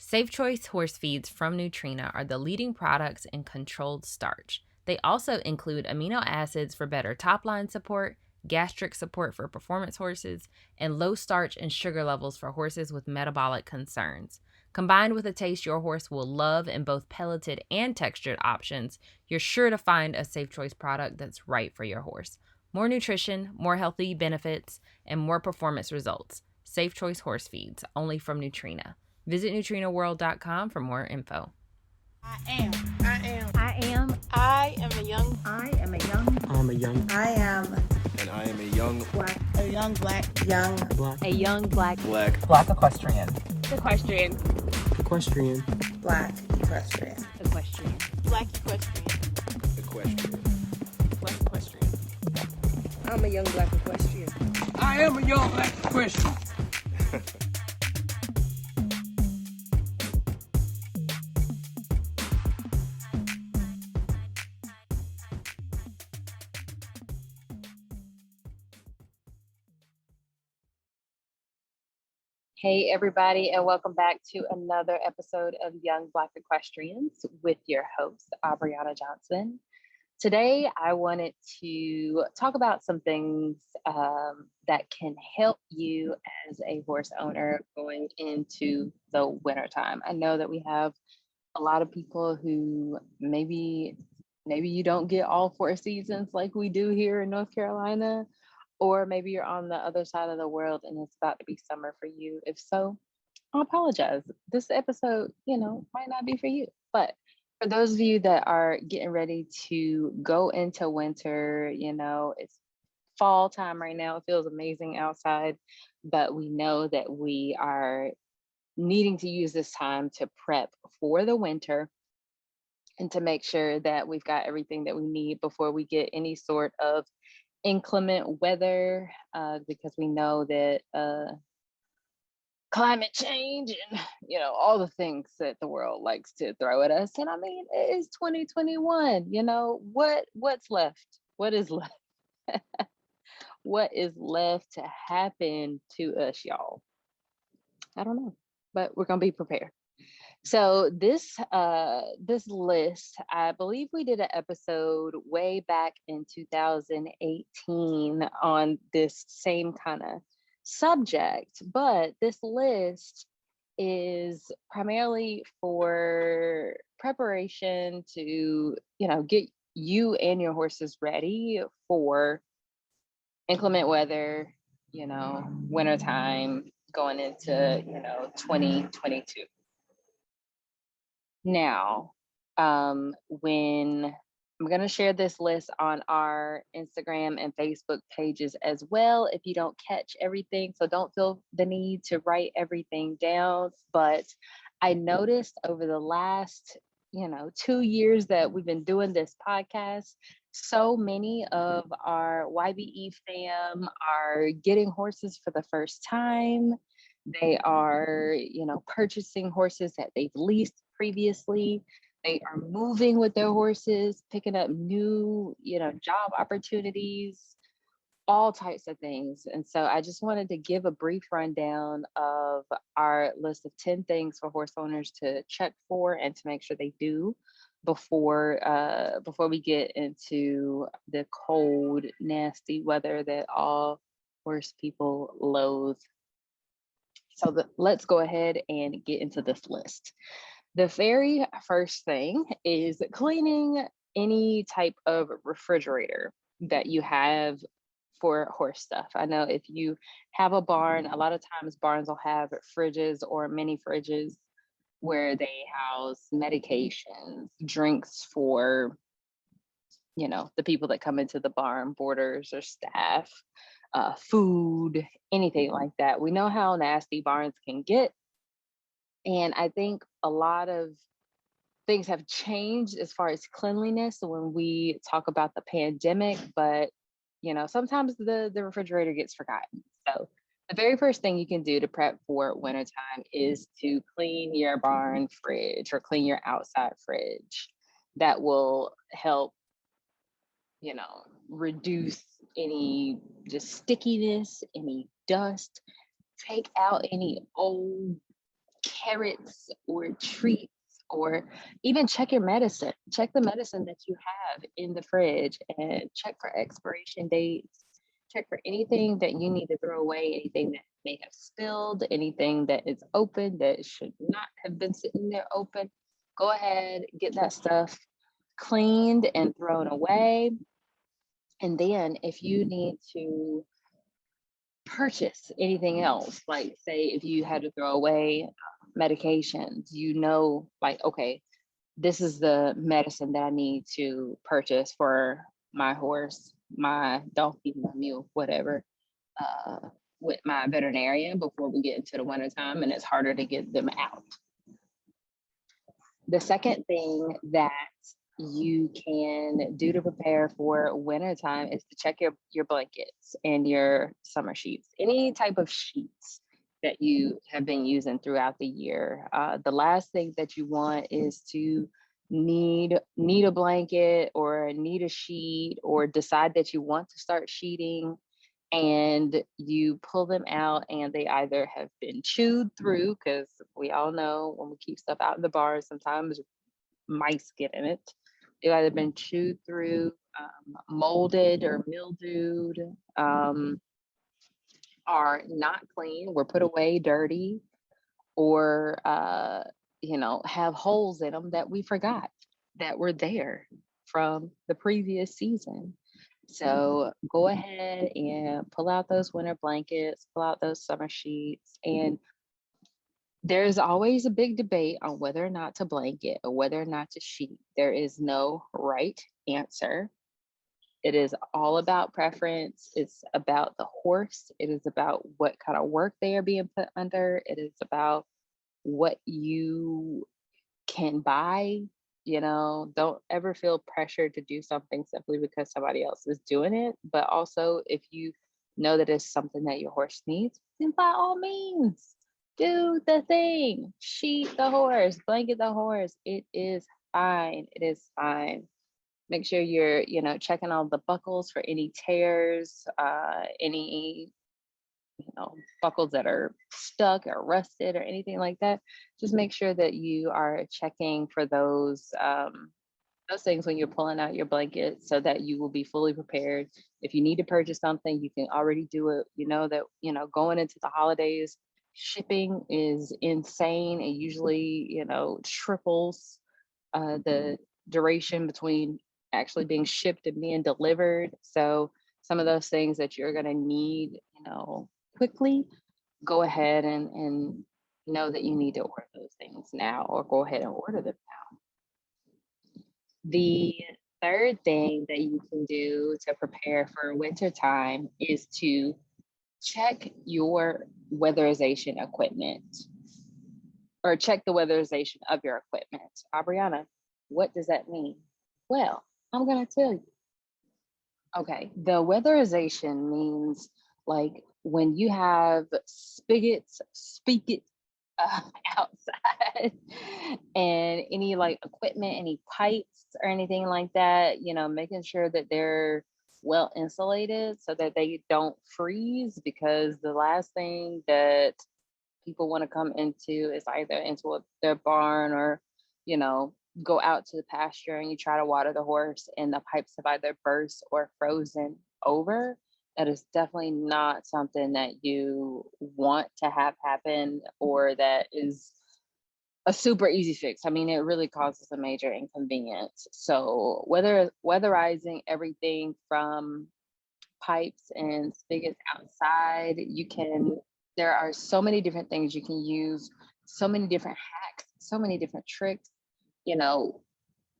Safe Choice horse feeds from Nutrena are the leading products in controlled starch. They also include amino acids for better top-line support, gastric support for performance horses, and low starch and sugar levels for horses with metabolic concerns. Combined with a taste your horse will love in both pelleted and textured options, you're sure to find a Safe Choice product that's right for your horse. More nutrition, more healthy benefits, and more performance results. Safe Choice horse feeds, only from Nutrena. Visit NutrinaWorld.com for more info. I am a young black equestrian. I'm a young black equestrian. I am a young black equestrian. Hey, everybody, and welcome back to another episode of Young Black Equestrians with your host, Aubriana Johnson. Today, I wanted to talk about some things that can help you as a horse owner going into the wintertime. I know that we have a lot of people who maybe you don't get all 4 seasons like we do here in North Carolina, or maybe you're on the other side of the world and it's about to be summer for you. If so, I apologize. This episode, might not be for you. But for those of you that are getting ready to go into winter, it's fall time right now. It feels amazing outside, but we know that we are needing to use this time to prep for the winter and to make sure that we've got everything that we need before we get any sort of inclement weather, because we know that climate change and all the things that the world likes to throw at us. And I mean, it is 2021. What's left? What is left? What is left to happen to us, y'all? I don't know, but we're gonna be prepared. So this list, I believe we did an episode way back in 2018 on this same kind of subject, but this list is primarily for preparation to, get you and your horses ready for inclement weather, wintertime going into, 2022. Now, when I'm going to share this list on our Instagram and Facebook pages as well, if you don't catch everything, so don't feel the need to write everything down. But I noticed over the last, 2 years that we've been doing this podcast, so many of our YBE fam are getting horses for the first time. They are, purchasing horses that they've leased previously. They are moving with their horses, picking up new, job opportunities, all types of things. And so I just wanted to give a brief rundown of our list of 10 things for horse owners to check for and to make sure they do before we get into the cold, nasty weather that all horse people loathe. So let's go ahead and get into this list. The very first thing is cleaning any type of refrigerator that you have for horse stuff. I know if you have a barn, a lot of times barns will have fridges or mini fridges where they house medications, drinks for, the people that come into the barn, boarders or staff, food, anything like that. We know how nasty barns can get. And I think a lot of things have changed as far as cleanliness when we talk about the pandemic, but sometimes the refrigerator gets forgotten. So the very first thing you can do to prep for wintertime is to clean your barn fridge or clean your outside fridge. That will help, reduce any just stickiness, any dust, take out any old carrots or treats, or even check your medicine. Check the medicine that you have in the fridge and check for expiration dates. Check for anything that you need to throw away, anything that may have spilled, anything that is open that should not have been sitting there open. Go ahead, get that stuff cleaned and thrown away. And then if you need to purchase anything else, like say if you had to throw away medications, like, okay, this is the medicine that I need to purchase for my horse, my donkey, my mule, whatever, uh, with my veterinarian before we get into the wintertime and it's harder to get them out. The second thing that you can do to prepare for wintertime is to check your blankets and your summer sheets, any type of sheets that you have been using throughout the year. The last thing that you want is to need a blanket or need a sheet or decide that you want to start sheeting and you pull them out and they either have been chewed through, because we all know when we keep stuff out in the barn, sometimes mice get in it. They've either been chewed through, molded or mildewed, are not clean, were put away dirty, or have holes in them that we forgot that were there from the previous season. So go ahead and pull out those winter blankets, pull out those summer sheets. And there's always a big debate on whether or not to blanket or whether or not to sheet. There is no right answer. It is all about preference. It's about the horse. It is about what kind of work they are being put under. It is about what you can buy. Don't ever feel pressured to do something simply because somebody else is doing it. But also, if you know that it's something that your horse needs, then by all means, do the thing. Sheet the horse, blanket the horse. It is fine. It is fine. Make sure you're, checking all the buckles for any tears, any buckles that are stuck or rusted or anything like that. Just make sure that you are checking for those things when you're pulling out your blanket so that you will be fully prepared. If you need to purchase something, you can already do it. Going into the holidays, shipping is insane. It usually, triples the duration between actually being shipped and being delivered. So some of those things that you're going to need, quickly, go ahead and know that you need to order those things now, or go ahead and order them now. The third thing that you can do to prepare for winter time is to check your weatherization equipment, or check the weatherization of your equipment. Abriana, what does that mean? Well, I'm going to tell you. Okay, the weatherization means like when you have spigots outside and any like equipment, any pipes or anything like that, making sure that they're well insulated so that they don't freeze, because the last thing that people want to come into is either into their barn or, go out to the pasture and you try to water the horse and the pipes have either burst or frozen over. That is definitely not something that you want to have happen, or that is a super easy fix. I mean, it really causes a major inconvenience. So weatherizing everything from pipes and spigots outside, there are so many different things you can use, so many different hacks, so many different tricks.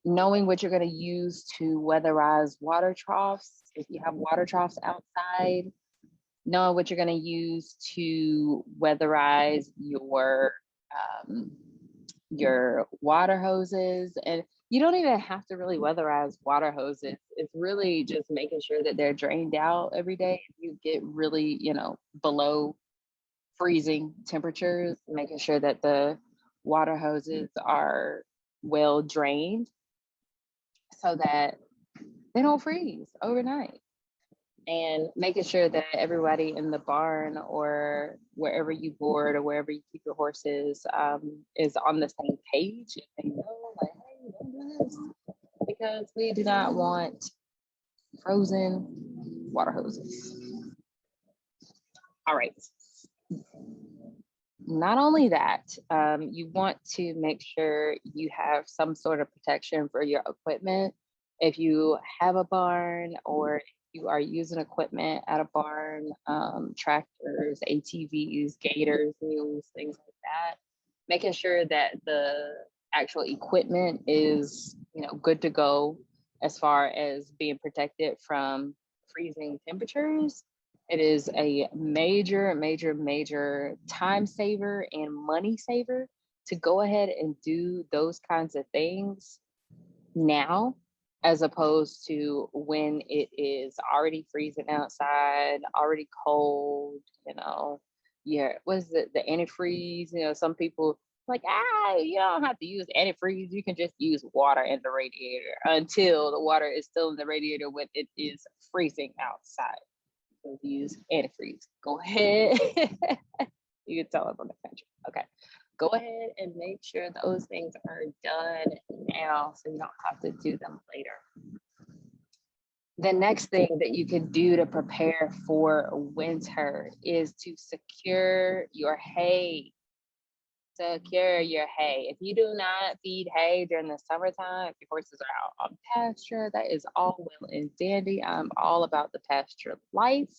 Knowing what you're going to use to weatherize water troughs, if you have water troughs outside, knowing what you're going to use to weatherize your water hoses. And you don't even have to really weatherize water hoses. It's really just making sure that they're drained out every day. If you get really, below freezing temperatures, making sure that the water hoses are well drained so that they don't freeze overnight. and making sure that everybody in the barn or wherever you board or wherever you keep your horses is on the same page. And they know, like, hey, don't do this, because we do not want frozen water hoses. All right. Not only that, you want to make sure you have some sort of protection for your equipment. If you have a barn or if you are using equipment at a barn, tractors, ATVs, gators, mules, things like that, making sure that the actual equipment is, good to go as far as being protected from freezing temperatures. It is a major, major, major time saver and money saver to go ahead and do those kinds of things now, as opposed to when it is already freezing outside, already cold, Yeah, what is it? The antifreeze, some people like, you don't have to use antifreeze. You can just use water in the radiator until the water is still in the radiator when it is freezing outside. Use antifreeze. Go ahead. You can tell I'm from the country. Okay. Go ahead and make sure those things are done now so you don't have to do them later. The next thing that you can do to prepare for winter is to secure your hay. Secure your hay. If you do not feed hay during the summertime, if your horses are out on pasture, that is all well and dandy. I'm all about the pasture life,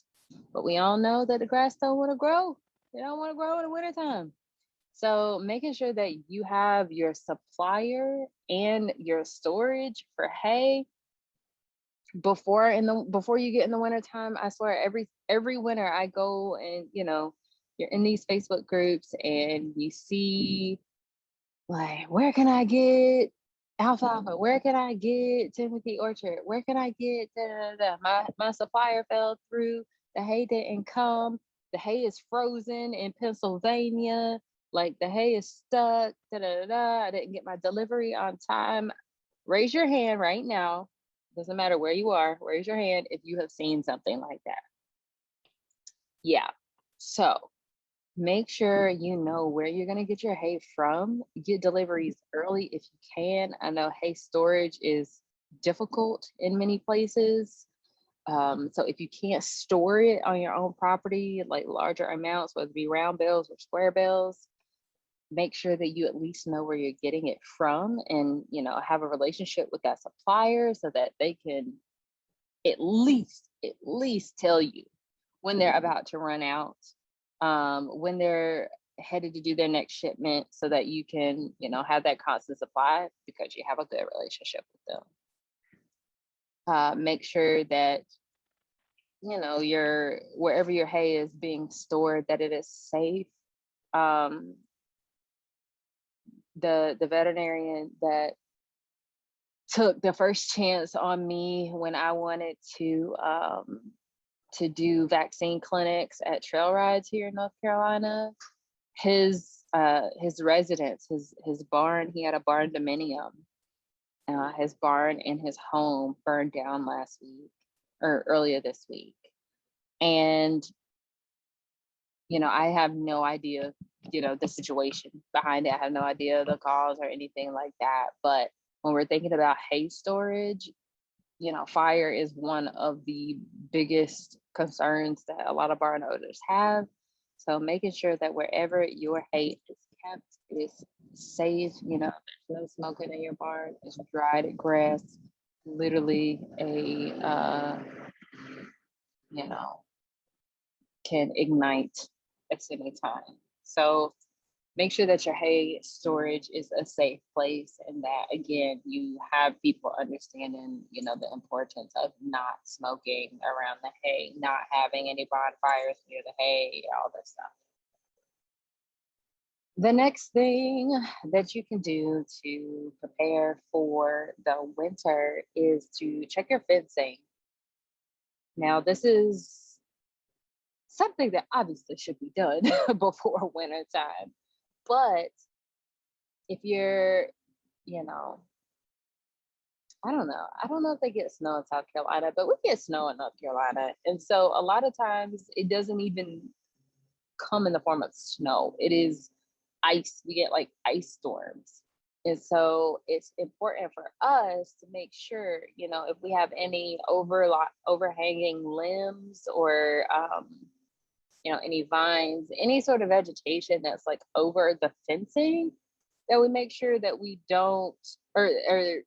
but we all know that the grass don't want to grow. They don't want to grow in the wintertime. So making sure that you have your supplier and your storage for hay before you get in the wintertime. I swear every winter I go and you're in these Facebook groups and you see, like, where can I get alfalfa? Where can I get Timothy Orchard? Where can I get da, da, da? My supplier fell through. The hay didn't come. The hay is frozen in Pennsylvania. Like, the hay is stuck. Da, da, da, da. I didn't get my delivery on time. Raise your hand right now. Doesn't matter where you are. Raise your hand if you have seen something like that. Yeah. So make sure you know where you're going to get your hay from. Get deliveries early if you can. I know hay storage is difficult in many places. So if you can't store it on your own property, like larger amounts, whether it be round bales or square bales, make sure that you at least know where you're getting it from and, have a relationship with that supplier so that they can at least tell you when they're about to run out, when they're headed to do their next shipment, so that you can, have that constant supply because you have a good relationship with them. Make sure that, wherever your hay is being stored, that it is safe. The veterinarian that took the first chance on me when I wanted to do vaccine clinics at trail rides here in North Carolina, his residence, his barn, he had a barn dominium. His barn and his home burned down last week or earlier this week. And, I have no idea, the situation behind it. I have no idea the cause or anything like that. But when we're thinking about hay storage, fire is one of the biggest concerns that a lot of barn owners have. So making sure that wherever your hay is kept, it is safe. There's no smoking in your barn. It's dried grass, literally can ignite at any time. So make sure that your hay storage is a safe place, and that, again, you have people understanding, the importance of not smoking around the hay, not having any bonfires near the hay, all that stuff. The next thing that you can do to prepare for the winter is to check your fencing. Now, this is something that obviously should be done before winter time. But if you're, I don't know. I don't know if they get snow in South Carolina, but we get snow in North Carolina. And so a lot of times it doesn't even come in the form of snow. It is ice. We get like ice storms. And so it's important for us to make sure, if we have any overhanging limbs or, any vines, any sort of vegetation that's like over the fencing, that we make sure that we don't, or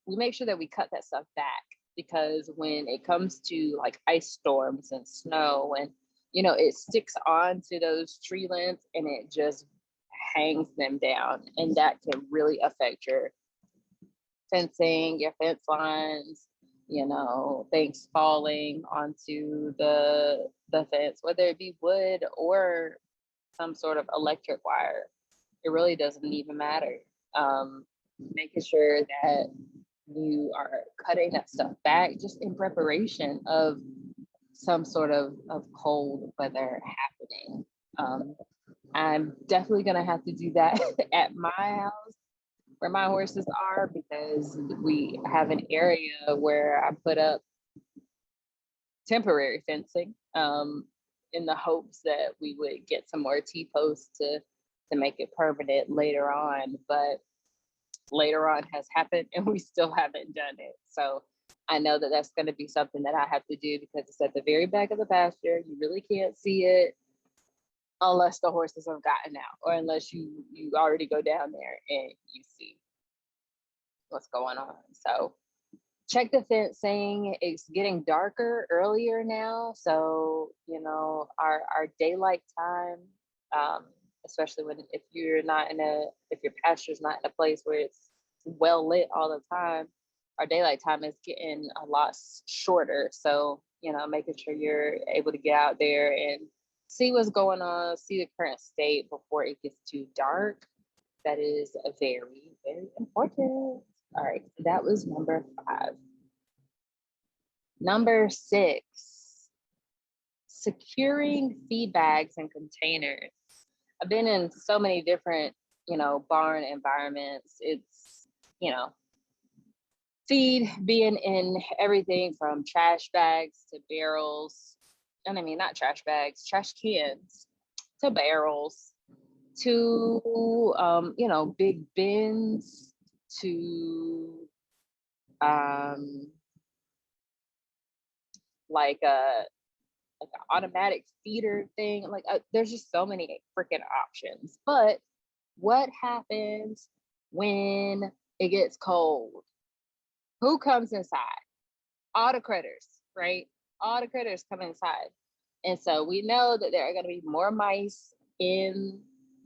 we make sure that we cut that stuff back. Because when it comes to like ice storms and snow and, it sticks on to those tree limbs and it just hangs them down. And that can really affect your fencing, your fence lines, things falling onto the fence, whether it be wood or some sort of electric wire. It really doesn't even matter. Making sure that you are cutting that stuff back just in preparation of some sort of cold weather happening. I'm definitely gonna have to do that at my house where my horses are, because we have an area where I put up temporary fencing in the hopes that we would get some more T-posts to make it permanent later on. But later on has happened and we still haven't done it. So I know that that's going to be something that I have to do, because it's at the very back of the pasture. You really can't see it unless the horses have gotten out, or unless you already go down there and you see what's going on. So check the fencing. It's getting darker earlier now. So, our daylight time, especially if your pasture's not in a place where it's well lit all the time, our daylight time is getting a lot shorter. So, making sure you're able to get out there and see what's going on, see the current state before it gets too dark. That is very, very important. All right, that was number 5. Number 6, securing feed bags and containers. I've been in so many different, barn environments. It's, feed being in everything from trash bags to barrels. And I mean, not trash bags, trash cans to barrels to, big bins to, like an automatic feeder thing. Like there's just so many freaking options. But what happens when it gets cold? Who comes inside? All the critters, right? All the critters come inside. And so we know that there are going to be more mice in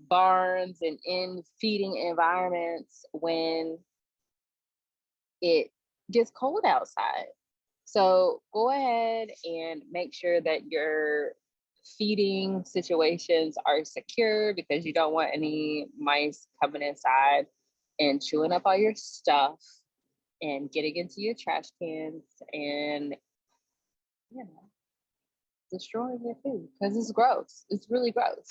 barns and in feeding environments when it gets cold outside. So go ahead and make sure that your feeding situations are secure, because you don't want any mice coming inside and chewing up all your stuff and getting into your trash cans and, destroying your food, because it's gross. It's really gross.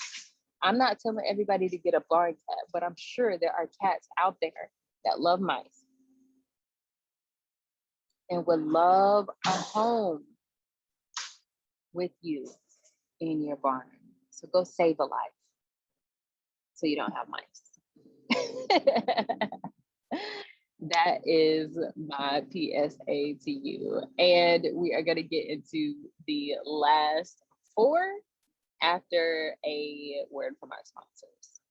I'm not telling everybody to get a barn cat, but I'm sure there are cats out there that love mice and would love a home with you in your barn. So go save a life so you don't have mice. That is my PSA to you. And we are going to get into the last 4 after a word from our sponsors.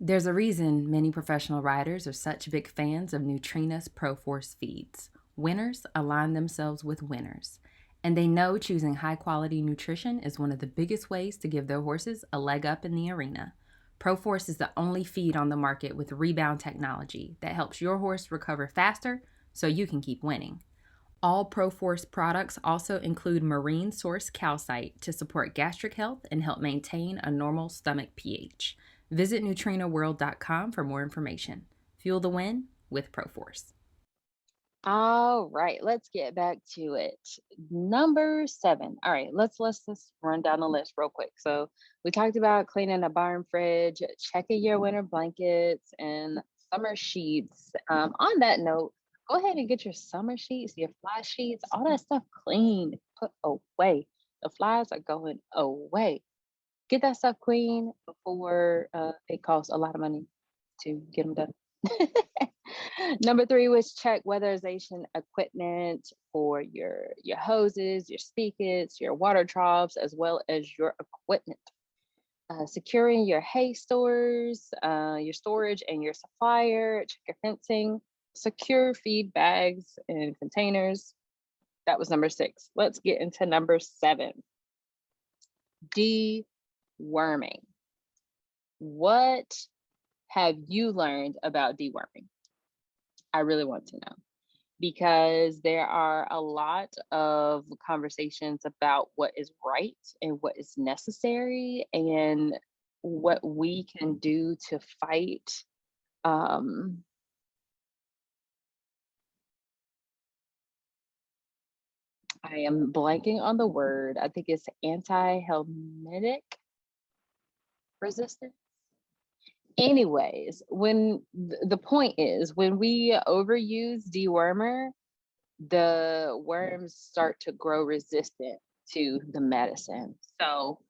There's a reason many professional riders are such big fans of Nutrina's ProForce feeds. Winners align themselves with winners, and they know choosing high-quality nutrition is one of the biggest ways to give their horses a leg up in the arena. ProForce is the only feed on the market with rebound technology that helps your horse recover faster so you can keep winning. All ProForce products also include marine source calcite to support gastric health and help maintain a normal stomach pH. Visit neutrinaworld.com for more information. Fuel the win with ProForce. All right, let's get back to it. Number 7. All right, let's just run down the list real quick. So we talked about cleaning a barn fridge, checking your winter blankets and summer sheets. On that note, Go ahead and get your summer sheets, your fly sheets, all that stuff clean, put away. The flies are going away. Get that stuff clean before it costs a lot of money to get them done. Number three was check weatherization equipment for your hoses, your spigots, your water troughs, as well as your equipment. Securing your hay stores, your storage and your supplier, check your fencing, secure feed bags and containers. That was number six. Let's get into number seven. Deworming. What have you learned about deworming? I really want to know because there are a lot of conversations about what is right and what is necessary and what we can do to fight I am blanking on the word. I think it's anti-helmintic resistance. Anyways, when the point is when we overuse dewormer, the worms start to grow resistant to the medicine. So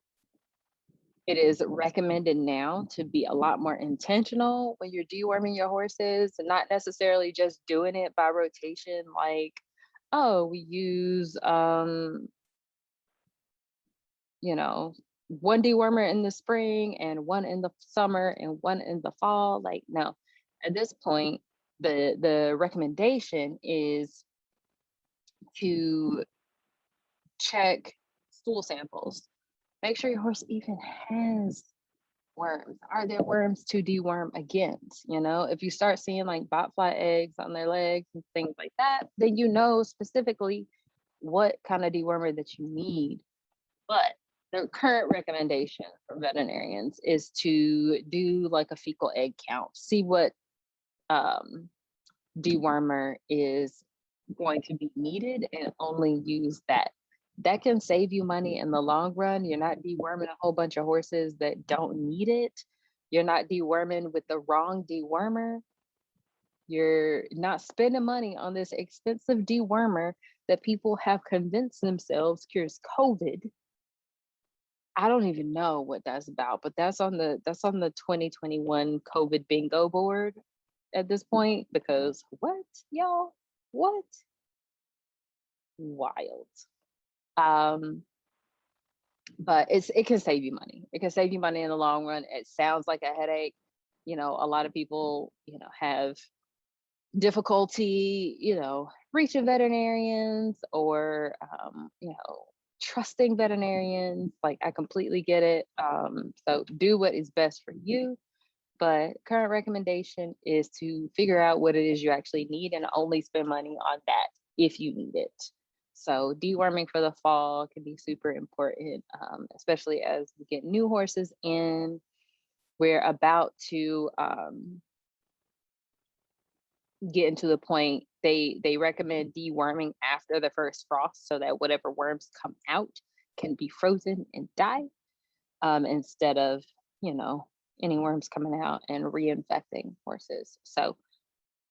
it is recommended now to be a lot more intentional when you're deworming your horses, and not necessarily just doing it by rotation, like, oh, we use you know, one dewormer in the spring and one in the summer and one in the fall. Like, no. At this point, the recommendation is to check stool samples. Make sure your horse even has worms. Are there worms to deworm against? You know, if you start seeing like botfly eggs on their legs and things like that, then you know specifically what kind of dewormer that you need. But the current recommendation for veterinarians is to do like a fecal egg count, see what dewormer is going to be needed and only use that. That can save you money in the long run. You're not deworming a whole bunch of horses that don't need it. You're not deworming with the wrong dewormer. You're not spending money on this expensive dewormer that people have convinced themselves cures COVID. I don't even know what that's about, but that's on the 2021 COVID bingo board at this point because what, y'all? What? Wild. Um, but it can save you money. It can save you money in the long run. It sounds like a headache. You know, a lot of people, you know, have difficulty, you know, reaching veterinarians or you know, trusting veterinarians. Like I completely get it. So do what is best for you. But current recommendation is to figure out what it is you actually need and only spend money on that if you need it. So deworming for the fall can be super important, especially as we get new horses in. We're about to get into the point they recommend deworming after the first frost so that whatever worms come out can be frozen and die instead of, you know, any worms coming out and reinfecting horses. So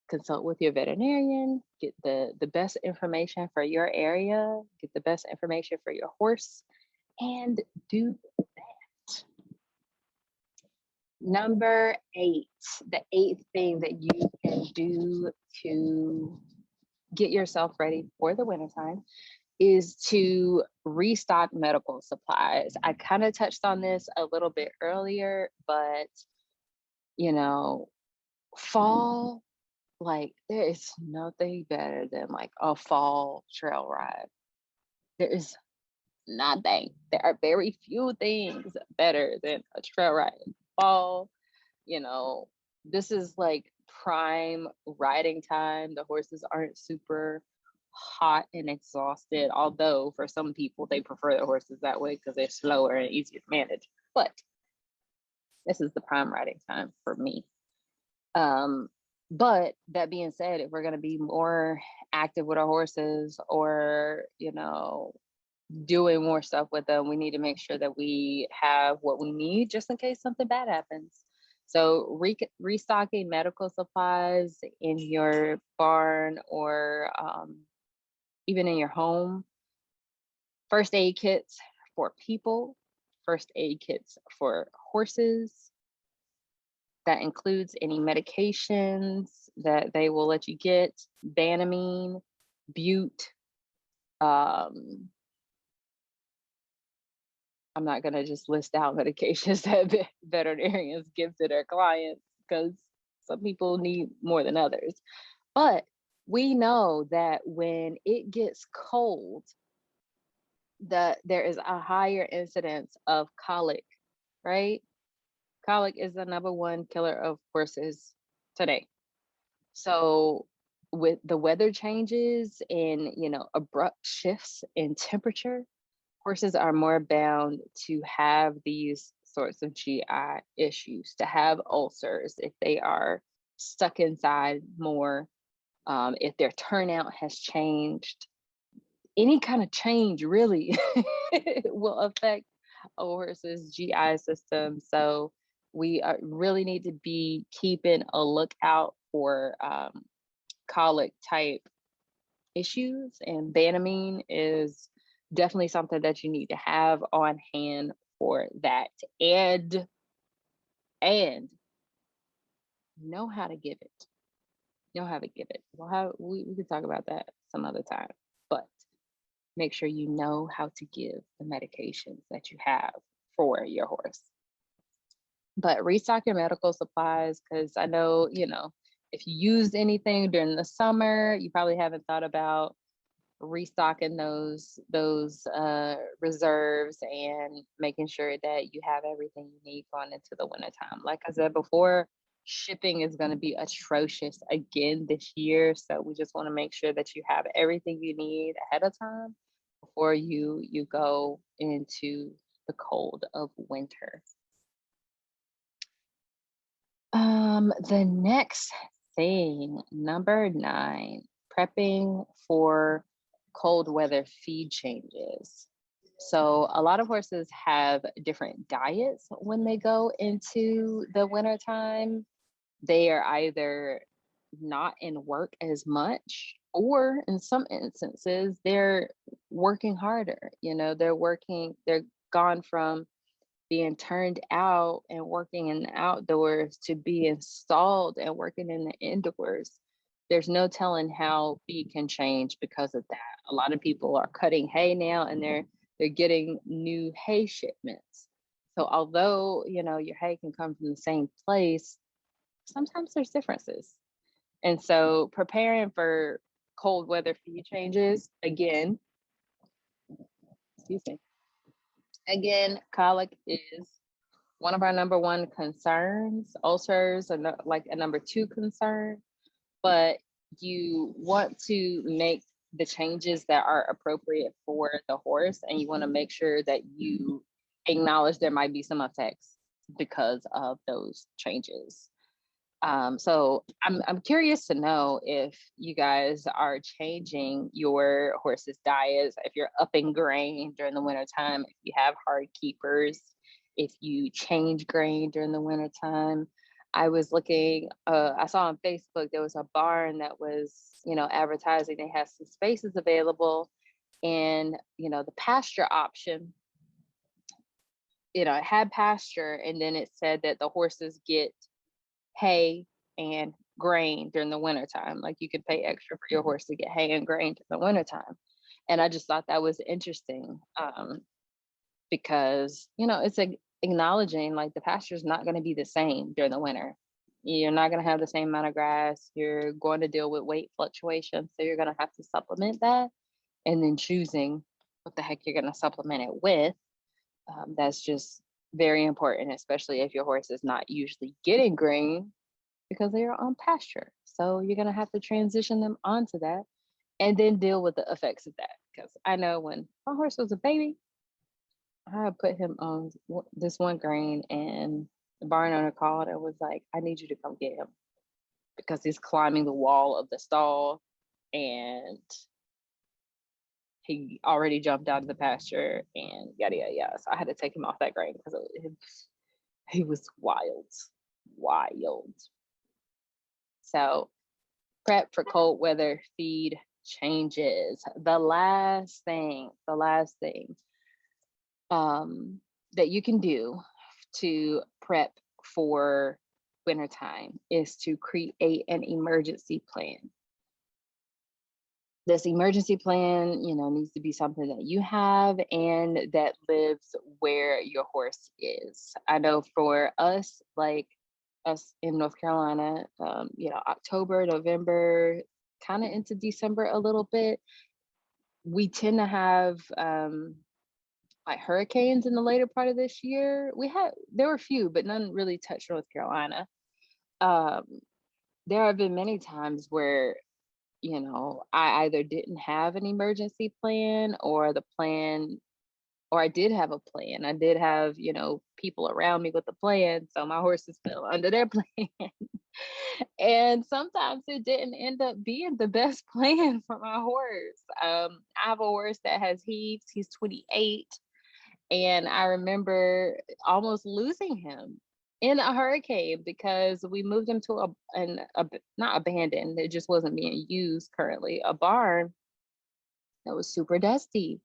consult with your veterinarian, get the best information for your area, get the best information for your horse, and do that. Number 8, the eighth thing that you can do to get yourself ready for the wintertime is to restock medical supplies. I kind of touched on this a little bit earlier, but you know, fall, like there is nothing better than like a fall trail ride. There is nothing. There are very few things better than a trail ride in fall. You know, this is like prime riding time. The horses aren't super hot and exhausted, although for some people they prefer the horses that way because they're slower and easier to manage. But this is the prime riding time for me. But that being said, if we're going to be more active with our horses or, you know, doing more stuff with them, we need to make sure that we have what we need just in case something bad happens. So restocking medical supplies in your barn or even in your home, first aid kits for people, first aid kits for horses. That includes any medications that they will let you get, Banamine, Bute. Um, I'm not going to just list out medications that veterinarians give to their clients because some people need more than others. But we know that when it gets cold, that there is a higher incidence of colic, right? Colic is the number one killer of horses today. So with the weather changes and, abrupt shifts in temperature, horses are more bound to have these sorts of GI issues, to have ulcers if they are stuck inside more, if their turnout has changed. Any kind of change really will affect a horse's GI system. So we really need to be keeping a lookout for colic type issues, and Banamine is definitely something that you need to have on hand for that, and know how to give it. Know how to give it. We can talk about that some other time, but make sure you know how to give the medications that you have for your horse. But restock your medical supplies, because I know, if you used anything during the summer, you probably haven't thought about restocking those reserves and making sure that you have everything you need going into the wintertime. Like I said before, shipping is going to be atrocious again this year, so we just want to make sure that you have everything you need ahead of time before you go into the cold of winter. The next thing, number 9, prepping for cold weather feed changes. So a lot of horses have different diets when they go into the wintertime. They are either not in work as much, or in some instances, they're working harder. They're gone from being turned out and working in the outdoors to be installed and working in the indoors. There's no telling how feed can change because of that. A lot of people are cutting hay now, and they're getting new hay shipments. So although, your hay can come from the same place, sometimes there's differences. And so preparing for cold weather feed changes, excuse me, colic is one of our number one concerns. Ulcers are like a number 2 concern, but you want to make the changes that are appropriate for the horse, and you want to make sure that you acknowledge there might be some effects because of those changes. So I'm curious to know if you guys are changing your horse's diets, if you're upping grain during the wintertime, if you have hard keepers, if you change grain during the wintertime. I was looking, I saw on Facebook, there was a barn that was, advertising they have some spaces available, and, the pasture option, it had pasture, and then it said that the horses get hay and grain during the wintertime. Like, you could pay extra for your horse to get hay and grain during the wintertime. And I just thought that was interesting, because, it's acknowledging like the pasture is not going to be the same during the winter. You're not going to have the same amount of grass. You're going to deal with weight fluctuations. So you're going to have to supplement that, and then choosing what the heck you're going to supplement it with. That's just very important, especially if your horse is not usually getting grain because they are on pasture. So you're going to have to transition them onto that and then deal with the effects of that. Because I know when my horse was a baby, I put him on this one grain, and the barn owner called and was like, I need you to come get him because he's climbing the wall of the stall, and he already jumped out of the pasture and yada, yada, yada. So I had to take him off that grain because he was wild. wild. So prep for cold weather feed changes. The last thing that you can do to prep for wintertime is to create an emergency plan. This emergency plan, needs to be something that you have and that lives where your horse is. I know for us, like us in North Carolina, October, November, kind of into December a little bit, we tend to have like hurricanes in the later part of this year. There were a few, but none really touched North Carolina. Um, there have been many times where I either didn't have an emergency plan or I did have a plan. I did have, people around me with a plan. So my horses fell under their plan. And sometimes it didn't end up being the best plan for my horse. I have a horse that has heaves. He's 28. And I remember almost losing him in a hurricane because we moved him to not abandoned, it just wasn't being used currently, a barn that was super dusty.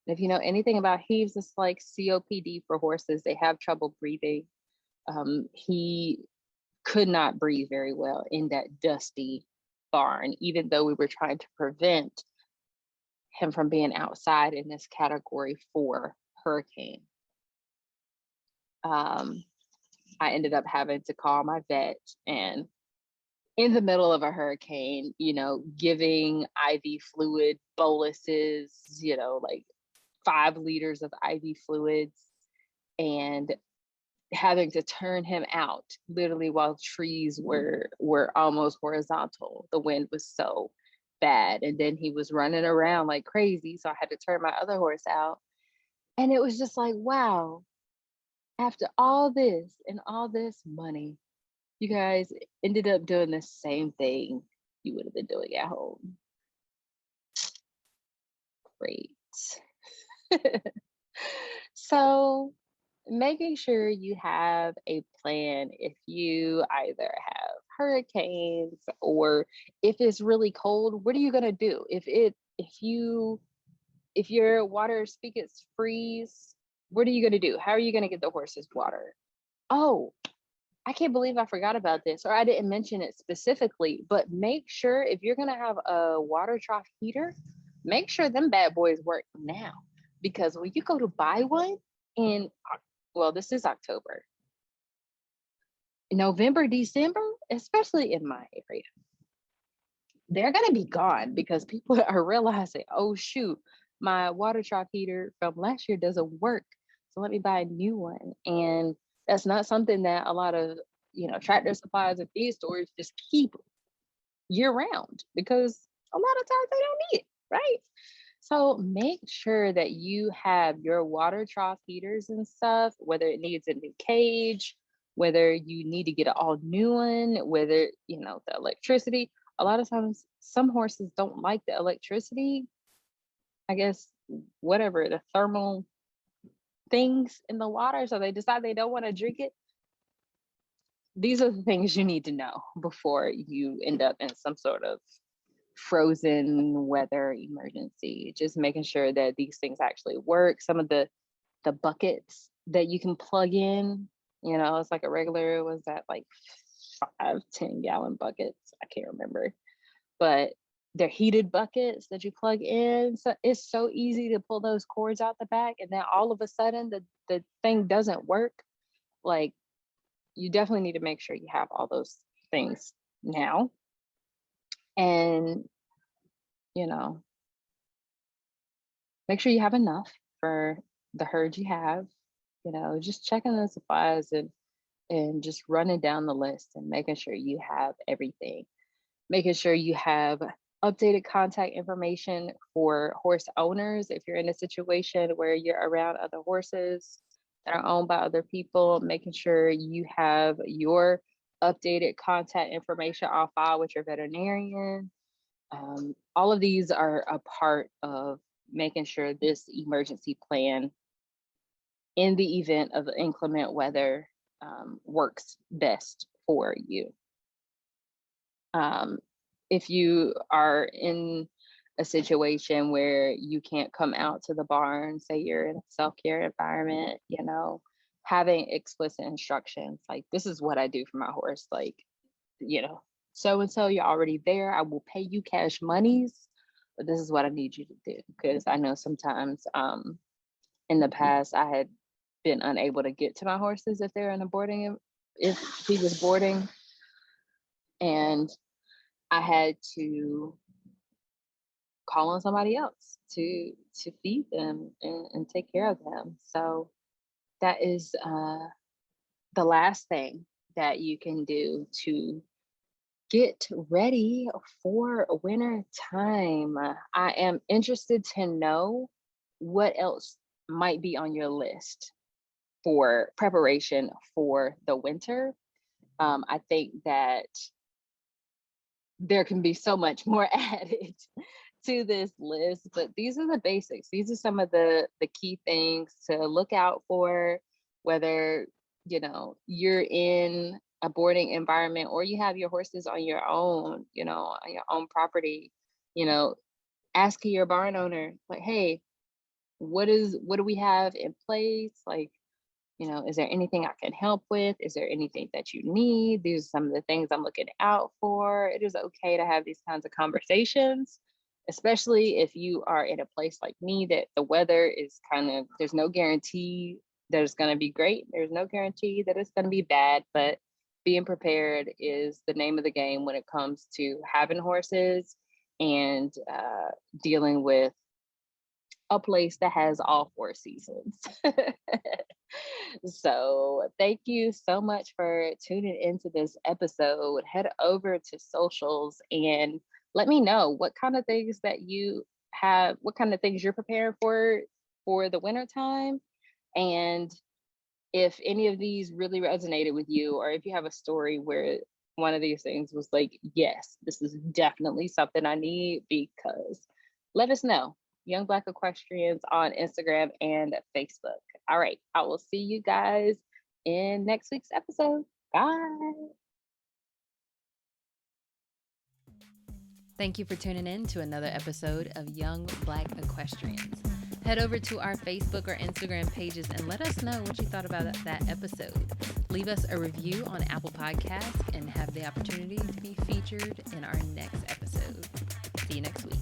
And if you know anything about heaves, it's like COPD for horses. They have trouble breathing. He could not breathe very well in that dusty barn, even though we were trying to prevent him from being outside in this category 4 hurricane. I ended up having to call my vet, and in the middle of a hurricane, giving IV fluid boluses, like 5 liters of IV fluids, and having to turn him out literally while trees were almost horizontal. The wind was so bad, and then he was running around like crazy, so I had to turn my other horse out. And it was just like, wow, after all this and all this money, you guys ended up doing the same thing you would have been doing at home. Great. So making sure you have a plan if you either have hurricanes or if it's really cold, what are you gonna do? If your water spigots freeze, what are you gonna do? How are you gonna get the horses water? Oh, I can't believe I forgot about this, or I didn't mention it specifically, but make sure if you're gonna have a water trough heater, make sure them bad boys work now. Because when you go to buy one this is October, November, December, especially in my area, they're gonna be gone because people are realizing, oh shoot, my water trough heater from last year doesn't work. So let me buy a new one. And that's not something that a lot of, tractor supplies and feed stores just keep year round because a lot of times they don't need it, right? So make sure that you have your water trough heaters and stuff, whether it needs a new cage, whether you need to get an all new one, whether, the electricity. A lot of times some horses don't like the electricity, I guess, whatever, the thermal things in the water. So they decide they don't want to drink it. These are the things you need to know before you end up in some sort of frozen weather emergency. Just making sure that these things actually work. Some of the buckets that you can plug in, it's like a regular, was that like 5-10 gallon buckets? I can't remember, but they're heated buckets that you plug in. So it's so easy to pull those cords out the back, and then all of a sudden the thing doesn't work. Like, you definitely need to make sure you have all those things now. And, make sure you have enough for the herd you have, just checking the supplies and just running down the list and making sure you have everything. Making sure you have updated contact information for horse owners if you're in a situation where you're around other horses that are owned by other people, making sure you have your updated contact information on file with your veterinarian. All of these are a part of making sure this emergency plan, in the event of inclement weather, works best for you. If you are in a situation where you can't come out to the barn, say you're in a self-care environment, having explicit instructions, like, this is what I do for my horse, like, so and so, you're already there, I will pay you cash monies, but this is what I need you to do. Because I know sometimes in the past I had been unable to get to my horses if they're in a boarding, if he was boarding, and I had to call on somebody else to feed them and take care of them. So that is the last thing that you can do to get ready for winter time. I am interested to know what else might be on your list for preparation for the winter. I think that there can be so much more added to this list, but these are the basics. These are some of the key things to look out for, whether you're in a boarding environment or you have your horses on your own, on your own property. Asking your barn owner, like, hey, what do we have in place? Like, is there anything I can help with? Is there anything that you need? These are some of the things I'm looking out for. It is okay to have these kinds of conversations, especially if you are in a place like me that the weather is there's no guarantee that it's going to be great. There's no guarantee that it's going to be bad, but being prepared is the name of the game when it comes to having horses and dealing with a place that has all 4 seasons. So thank you so much for tuning into this episode. Head over to socials and let me know what kind of things that you have, what kind of things you're preparing for the winter time. And if any of these really resonated with you, or if you have a story where one of these things was like, yes, this is definitely something I need, because let us know. Young Black Equestrians on Instagram and Facebook. All right, I will see you guys in next week's episode. Bye. Thank you for tuning in to another episode of Young Black Equestrians. Head over to our Facebook or Instagram pages and let us know what you thought about that episode. Leave us a review on Apple Podcasts and have the opportunity to be featured in our next episode. See you next week.